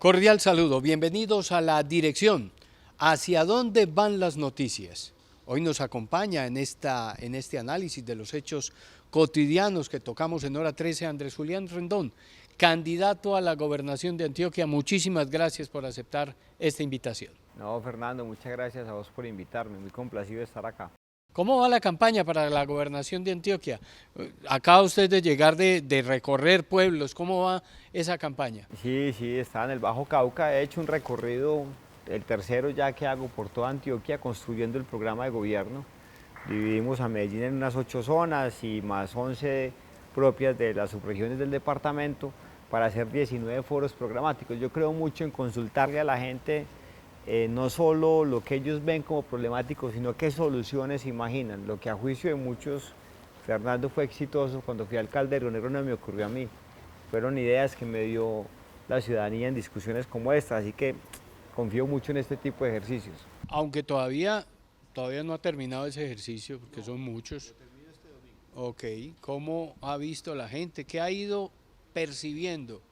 Cordial saludo, bienvenidos a La Dirección. ¿Hacia dónde van las noticias? Hoy nos acompaña en este análisis de los hechos cotidianos que tocamos en Hora 13 Andrés Julián Rendón, candidato a la gobernación de Antioquia. Muchísimas gracias por aceptar esta invitación. No, Fernando, muchas gracias a vos por invitarme, muy complacido de estar acá. ¿Cómo va la campaña para la gobernación de Antioquia? Acaba usted de llegar de recorrer pueblos, ¿cómo va esa campaña? Sí, estaba en el Bajo Cauca, he hecho un recorrido, el tercero ya que hago por toda Antioquia, construyendo el programa de gobierno. Dividimos a Medellín en unas 8 zonas y más 11 propias de las subregiones del departamento para hacer 19 foros programáticos. Yo creo mucho en consultarle a la gente no solo lo que ellos ven como problemático, sino qué soluciones imaginan. Lo que a juicio de muchos, Fernando fue exitoso, cuando fui alcalde de Río Negro no me ocurrió a mí. Fueron ideas que me dio la ciudadanía en discusiones como esta, así que confío mucho en este tipo de ejercicios. Aunque todavía no ha terminado ese ejercicio, porque son muchos. Ok, ¿cómo ha visto la gente? ¿Qué ha ido percibiendo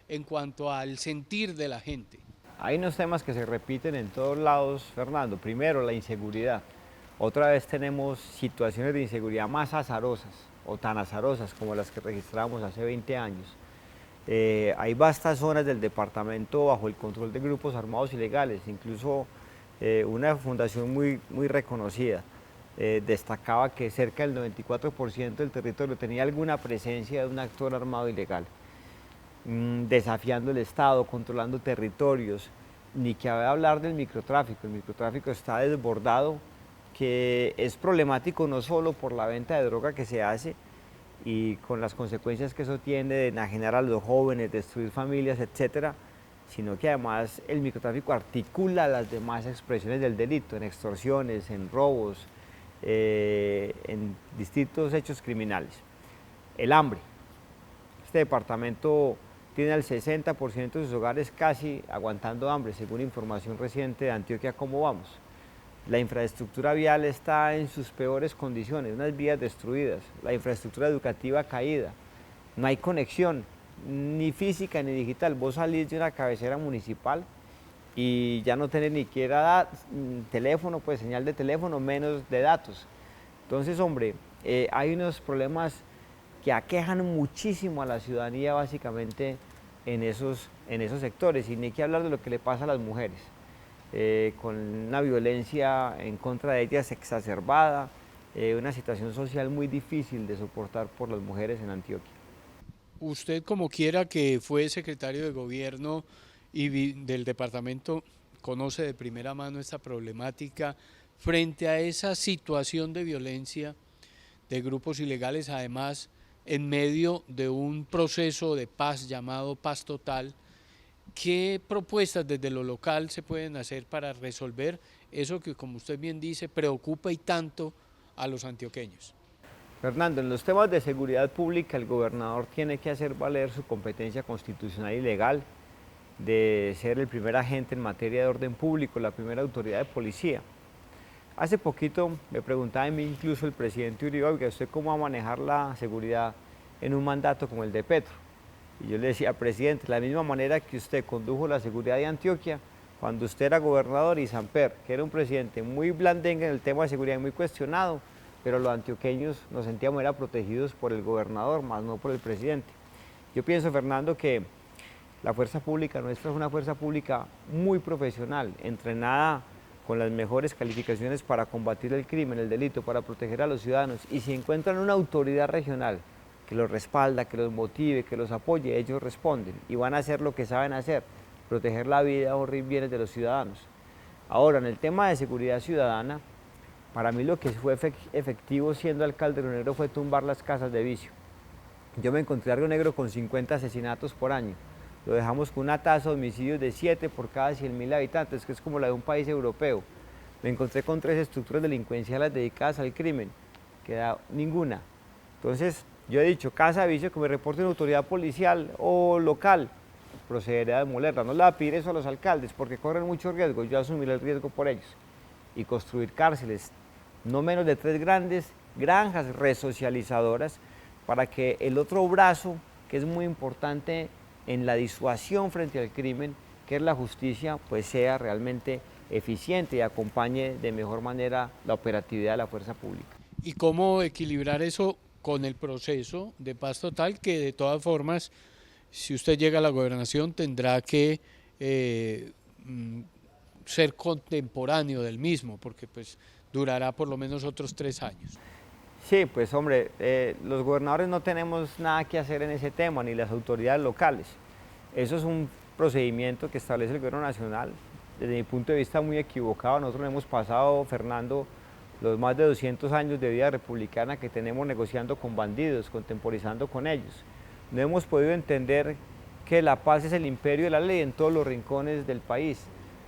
en cuanto al sentir de la gente? Hay unos temas que se repiten en todos lados, Fernando. Primero, la inseguridad. Otra vez tenemos situaciones de inseguridad más azarosas o tan azarosas como las que registramos hace 20 años. Hay vastas zonas del departamento bajo el control de grupos armados ilegales, incluso una fundación muy reconocida destacaba que cerca del 94% del territorio tenía alguna presencia de un actor armado ilegal. Desafiando el Estado, controlando territorios, ni que hablar del microtráfico. El microtráfico está desbordado, que es problemático no solo por la venta de droga que se hace y con las consecuencias que eso tiene de enajenar a los jóvenes, destruir familias, etcétera, sino que además el microtráfico articula las demás expresiones del delito, en extorsiones, en robos, en distintos hechos criminales. El hambre. Este departamento tiene al 60% de sus hogares casi aguantando hambre, según información reciente de Antioquia Cómo Vamos. La infraestructura vial está en sus peores condiciones, unas vías destruidas, la infraestructura educativa caída, no hay conexión, ni física ni digital. Vos salís de una cabecera municipal y ya no tenés ni siquiera teléfono, pues señal de teléfono, menos de datos. Entonces, hombre, hay unos problemas que aquejan muchísimo a la ciudadanía básicamente en esos sectores, y ni que hablar de lo que le pasa a las mujeres, con una violencia en contra de ellas exacerbada, una situación social muy difícil de soportar por las mujeres en Antioquia. Usted, como quiera que fue secretario de gobierno y del departamento, conoce de primera mano esta problemática frente a esa situación de violencia de grupos ilegales, además en medio de un proceso de paz llamado Paz Total. ¿Qué propuestas desde lo local se pueden hacer para resolver eso que, como usted bien dice, preocupa y tanto a los antioqueños? Fernando, en los temas de seguridad pública el gobernador tiene que hacer valer su competencia constitucional y legal de ser el primer agente en materia de orden público, la primera autoridad de policía. Hace poquito me preguntaba a mí incluso el presidente Uribe: oiga, ¿usted cómo va a manejar la seguridad en un mandato como el de Petro? Y yo le decía: presidente, de la misma manera que usted condujo la seguridad de Antioquia cuando usted era gobernador, y Samper, que era un presidente muy blandengue en el tema de seguridad y muy cuestionado, pero los antioqueños nos sentíamos era protegidos por el gobernador, más no por el presidente. Yo pienso, Fernando, que la fuerza pública nuestra es una fuerza pública muy profesional, entrenada con las mejores calificaciones para combatir el crimen, el delito, para proteger a los ciudadanos. Y si encuentran una autoridad regional que los respalda, que los motive, que los apoye, ellos responden y van a hacer lo que saben hacer: proteger la vida, honra y bienes de los ciudadanos. Ahora, en el tema de seguridad ciudadana, para mí lo que fue efectivo siendo alcalde de Río Negro fue tumbar las casas de vicio. Yo me encontré a Río Negro con 50 asesinatos por año. Lo dejamos con una tasa de homicidios de 7 por cada 100.000 habitantes, que es como la de un país europeo. Me encontré con 3 estructuras delincuenciales dedicadas al crimen, que da ninguna. Entonces, yo he dicho: casa de vicio, que me reporte una autoridad policial o local, procederé a demolerla. No le va a pedir eso a los alcaldes porque corren mucho riesgo, yo asumiré el riesgo por ellos. Y construir cárceles, no menos de 3 grandes granjas resocializadoras, para que el otro brazo, que es muy importante en la disuasión frente al crimen, que es la justicia, pues sea realmente eficiente y acompañe de mejor manera la operatividad de la fuerza pública. ¿Y cómo equilibrar eso con el proceso de paz total, que de todas formas, si usted llega a la gobernación, tendrá que ser contemporáneo del mismo, porque pues durará por lo menos otros 3 años? Sí, pues hombre, los gobernadores no tenemos nada que hacer en ese tema, ni las autoridades locales. Eso es un procedimiento que establece el gobierno nacional, desde mi punto de vista muy equivocado. Nosotros hemos pasado, Fernando, los más de 200 años de vida republicana que tenemos negociando con bandidos, contemporizando con ellos. No hemos podido entender que la paz es el imperio de la ley en todos los rincones del país,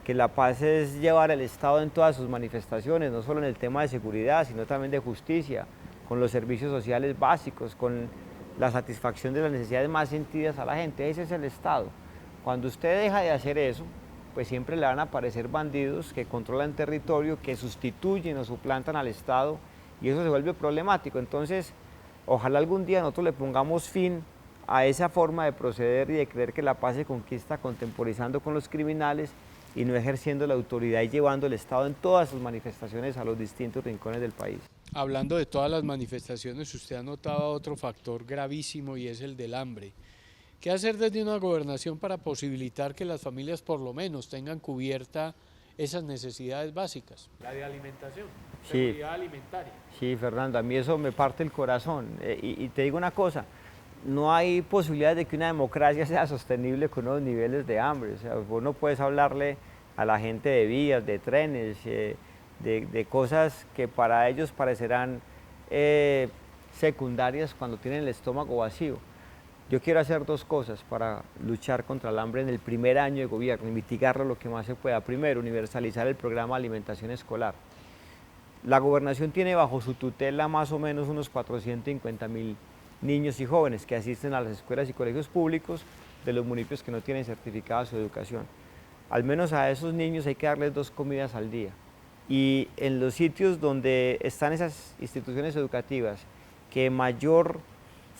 que la paz es llevar al Estado en todas sus manifestaciones, no solo en el tema de seguridad, sino también de justicia, con los servicios sociales básicos, con la satisfacción de las necesidades más sentidas a la gente. Ese es el Estado. Cuando usted deja de hacer eso, pues siempre le van a aparecer bandidos que controlan territorio, que sustituyen o suplantan al Estado, y eso se vuelve problemático. Entonces, ojalá algún día nosotros le pongamos fin a esa forma de proceder y de creer que la paz se conquista contemporizando con los criminales y no ejerciendo la autoridad y llevando el Estado en todas sus manifestaciones a los distintos rincones del país. Hablando de todas las manifestaciones, usted ha notado otro factor gravísimo y es el del hambre. ¿Qué hacer desde una gobernación para posibilitar que las familias por lo menos tengan cubierta esas necesidades básicas? La de alimentación, seguridad alimentaria. Sí, Fernando, a mí eso me parte el corazón. Y te digo una cosa, no hay posibilidad de que una democracia sea sostenible con unos niveles de hambre. O sea, vos no puedes hablarle a la gente de vías, de trenes, de cosas que para ellos parecerán secundarias cuando tienen el estómago vacío. Yo quiero hacer 2 cosas para luchar contra el hambre en el primer año de gobierno y mitigarlo lo que más se pueda. Primero, universalizar el programa de alimentación escolar. La gobernación tiene bajo su tutela más o menos unos 450.000 niños y jóvenes que asisten a las escuelas y colegios públicos de los municipios que no tienen certificada su educación. Al menos a esos niños hay que darles 2 comidas al día. Y en los sitios donde están esas instituciones educativas que mayor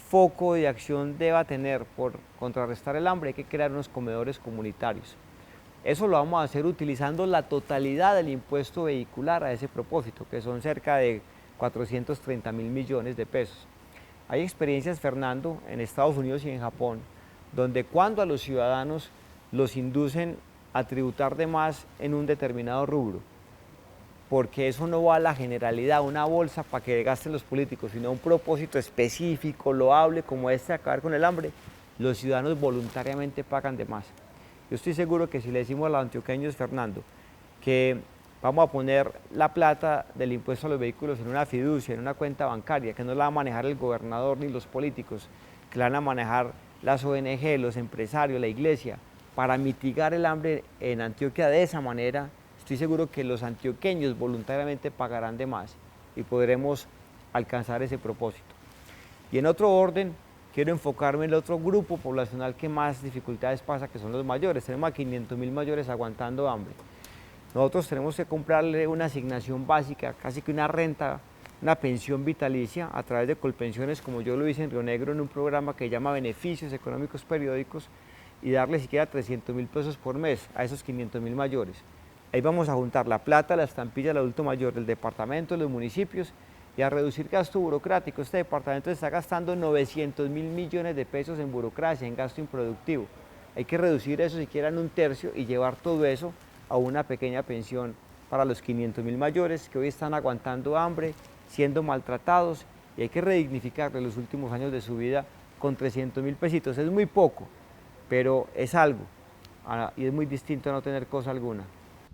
foco de acción deba tener por contrarrestar el hambre, hay que crear unos comedores comunitarios. Eso lo vamos a hacer utilizando la totalidad del impuesto vehicular a ese propósito, que son cerca de 430.000 millones de pesos. Hay experiencias, Fernando, en Estados Unidos y en Japón, donde cuando a los ciudadanos los inducen a tributar de más en un determinado rubro, porque eso no va a la generalidad, una bolsa para que gasten los políticos, sino a un propósito específico, loable, como este de acabar con el hambre, los ciudadanos voluntariamente pagan de más. Yo estoy seguro que si le decimos a los antioqueños, Fernando, que vamos a poner la plata del impuesto a los vehículos en una fiducia, en una cuenta bancaria, que no la va a manejar el gobernador ni los políticos, que la van a manejar las ONG, los empresarios, la iglesia, para mitigar el hambre en Antioquia de esa manera. Estoy seguro que los antioqueños voluntariamente pagarán de más y podremos alcanzar ese propósito. Y en otro orden, quiero enfocarme en el otro grupo poblacional que más dificultades pasa, que son los mayores. Tenemos a 500.000 mayores aguantando hambre. Nosotros tenemos que comprarle una asignación básica, casi que una renta, una pensión vitalicia a través de Colpensiones, como yo lo hice en Río Negro en un programa que se llama Beneficios Económicos Periódicos, y darle siquiera 300.000 pesos por mes a esos 500.000 mayores. Ahí vamos a juntar la plata, la estampilla del adulto mayor del departamento, de los municipios, y a reducir gasto burocrático. Este departamento está gastando 900.000 millones de pesos en burocracia, en gasto improductivo. Hay que reducir eso siquiera en 1/3 y llevar todo eso a una pequeña pensión para los 500.000 mayores que hoy están aguantando hambre, siendo maltratados, y hay que redignificarle los últimos años de su vida con 300.000 pesitos. Es muy poco, pero es algo, y es muy distinto a no tener cosa alguna.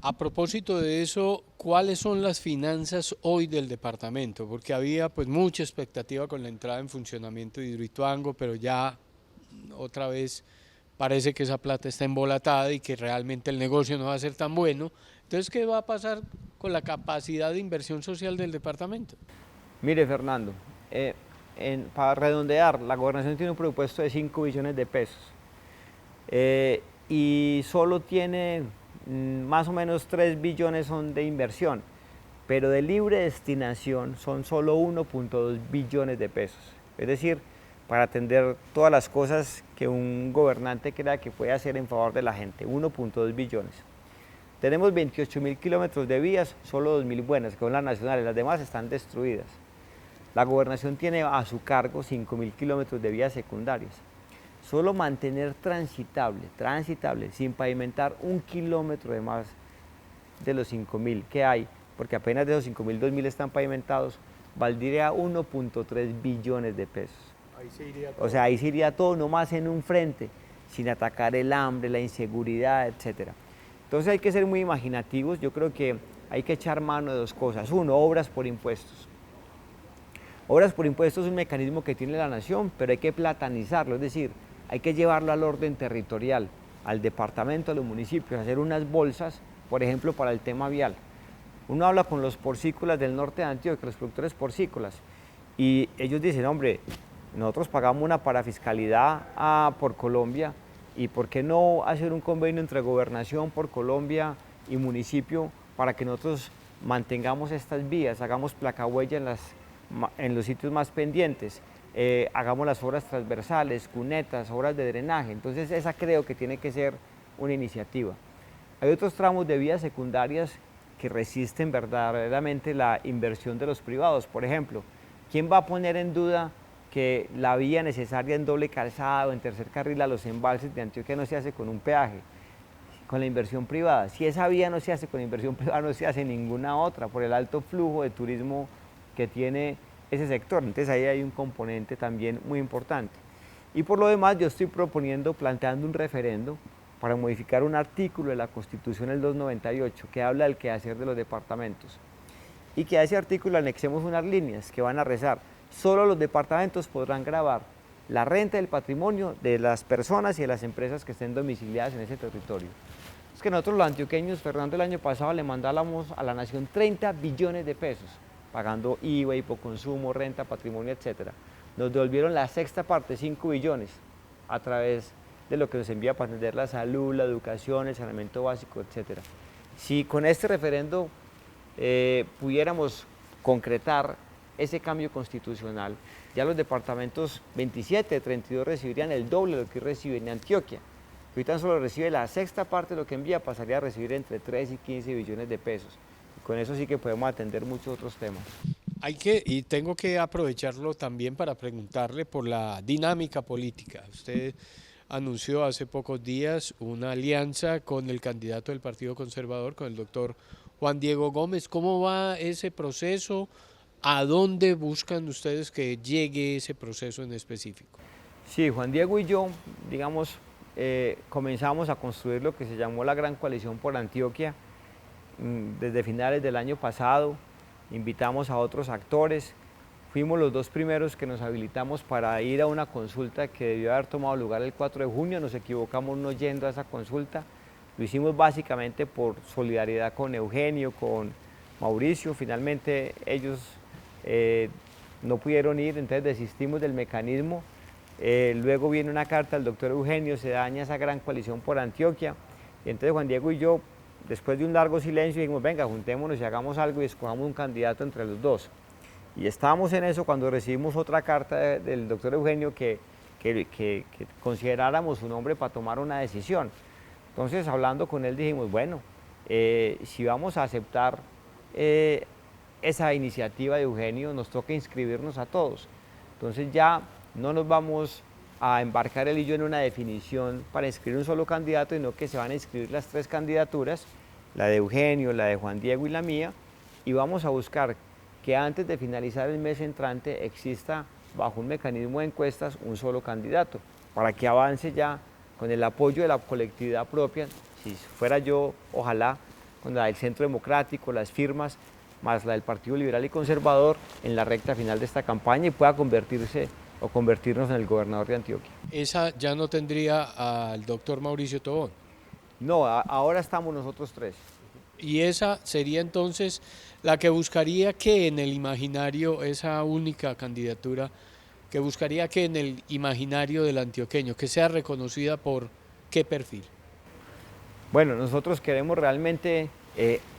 A propósito de eso, ¿cuáles son las finanzas hoy del departamento? Porque había pues mucha expectativa con la entrada en funcionamiento de Hidroituango, pero ya otra vez parece que esa plata está embolatada y que realmente el negocio no va a ser tan bueno. Entonces, ¿qué va a pasar con la capacidad de inversión social del departamento? Mire, Fernando, para redondear, la gobernación tiene un presupuesto de 5 billones de pesos y solo tiene más o menos 3 billones son de inversión, pero de libre destinación son solo 1.2 billones de pesos. Es decir, para atender todas las cosas que un gobernante crea que puede hacer en favor de la gente, 1.2 billones. Tenemos 28.000 kilómetros de vías, solo 2.000 buenas, que son las nacionales, las demás están destruidas. La gobernación tiene a su cargo 5.000 kilómetros de vías secundarias. Solo mantener transitable, sin pavimentar 1 kilómetro de más de los 5.000 que hay, porque apenas de esos 5.000, 2.000 están pavimentados, valdría 1.3 billones de pesos. Ahí se iría todo. O sea, ahí se iría todo, nomás en un frente, sin atacar el hambre, la inseguridad, etc. Entonces hay que ser muy imaginativos. Yo creo que hay que echar mano de dos cosas. Uno, obras por impuestos. Obras por impuestos es un mecanismo que tiene la nación, pero hay que platanizarlo, es decir, hay que llevarlo al orden territorial, al departamento, a los municipios, hacer unas bolsas, por ejemplo, para el tema vial. Uno habla con los porcícolas del norte de Antioquia, los productores porcícolas, y ellos dicen, hombre, nosotros pagamos una parafiscalidad por Colombia, y ¿por qué no hacer un convenio entre gobernación por Colombia y municipio para que nosotros mantengamos estas vías, hagamos placahuella en los sitios más pendientes, hagamos las obras transversales, cunetas, obras de drenaje? Entonces esa creo que tiene que ser una iniciativa. Hay otros tramos de vías secundarias que resisten verdaderamente la inversión de los privados. Por ejemplo, ¿quién va a poner en duda que la vía necesaria en doble calzado, en tercer carril a los embalses de Antioquia no se hace con un peaje, con la inversión privada? Si esa vía no se hace con inversión privada, no se hace ninguna otra, por el alto flujo de turismo que tiene ese sector. Entonces ahí hay un componente también muy importante. Y por lo demás yo estoy planteando un referendo para modificar un artículo de la Constitución, el 298, que habla del quehacer de los departamentos. Y que a ese artículo anexemos unas líneas que van a rezar: solo los departamentos podrán gravar la renta del patrimonio de las personas y de las empresas que estén domiciliadas en ese territorio. Es que nosotros los antioqueños, Fernando, el año pasado le mandábamos a la nación 30 billones de pesos, pagando IVA, hipoconsumo, renta, patrimonio, etc. Nos devolvieron la sexta parte, 5 billones, a través de lo que nos envía para atender la salud, la educación, el saneamiento básico, etc. Si con este referendo pudiéramos concretar ese cambio constitucional, ya los departamentos 27 de 32 recibirían el doble de lo que reciben en Antioquia, que hoy tan solo recibe la sexta parte de lo que envía, pasaría a recibir entre 3 y 15 billones de pesos. Y con eso sí que podemos atender muchos otros temas. Y tengo que aprovecharlo también para preguntarle por la dinámica política. Usted anunció hace pocos días una alianza con el candidato del Partido Conservador, con el doctor Juan Diego Gómez. ¿Cómo va ese proceso? ¿A dónde buscan ustedes que llegue ese proceso en específico? Sí, Juan Diego y yo, digamos, comenzamos a construir lo que se llamó la Gran Coalición por Antioquia desde finales del año pasado. Invitamos a otros actores. Fuimos los dos primeros que nos habilitamos para ir a una consulta que debió haber tomado lugar el 4 de junio. Nos equivocamos no yendo a esa consulta. Lo hicimos básicamente por solidaridad con Eugenio, con Mauricio. Finalmente ellos no pudieron ir, entonces desistimos del mecanismo. Luego viene una carta del doctor Eugenio, se daña esa Gran Coalición por Antioquia. Y entonces Juan Diego y yo, después de un largo silencio, dijimos, venga, juntémonos y hagamos algo y escojamos un candidato entre los dos. Y estábamos en eso cuando recibimos otra carta del doctor Eugenio que consideráramos su nombre para tomar una decisión. Entonces, hablando con él, dijimos, bueno, si vamos a aceptar esa iniciativa de Eugenio, nos toca inscribirnos a todos. Entonces ya no nos vamos a embarcar él y yo en una definición para inscribir un solo candidato, sino que se van a inscribir las 3 candidaturas, la de Eugenio, la de Juan Diego y la mía, y vamos a buscar que antes de finalizar el mes entrante exista bajo un mecanismo de encuestas un solo candidato, para que avance ya con el apoyo de la colectividad propia. Si fuera yo, ojalá, con la del Centro Democrático, las firmas, más la del Partido Liberal y Conservador, en la recta final de esta campaña y pueda convertirnos en el gobernador de Antioquia. ¿Esa ya no tendría al doctor Mauricio Tobón? No, ahora estamos nosotros 3. Y esa sería entonces la que buscaría que en el imaginario, esa única candidatura, que buscaría que en el imaginario del antioqueño, que sea reconocida por ¿qué perfil? Bueno, nosotros queremos realmente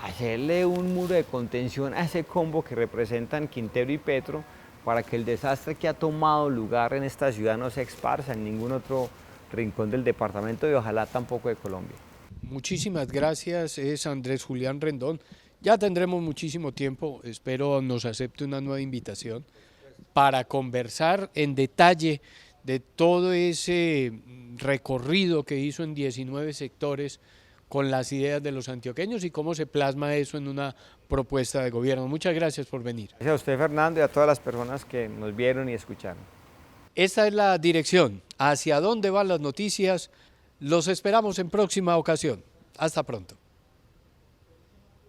hacerle un muro de contención a ese combo que representan Quintero y Petro, para que el desastre que ha tomado lugar en esta ciudad no se esparza en ningún otro rincón del departamento y ojalá tampoco de Colombia. Muchísimas gracias, es Andrés Julián Rendón. Ya tendremos muchísimo tiempo, espero nos acepte una nueva invitación para conversar en detalle de todo ese recorrido que hizo en 19 sectores con las ideas de los antioqueños y cómo se plasma eso en una propuesta de gobierno. Muchas gracias por venir. Gracias a usted, Fernando, y a todas las personas que nos vieron y escucharon. Esta es la dirección, hacia dónde van las noticias. Los esperamos en próxima ocasión. Hasta pronto.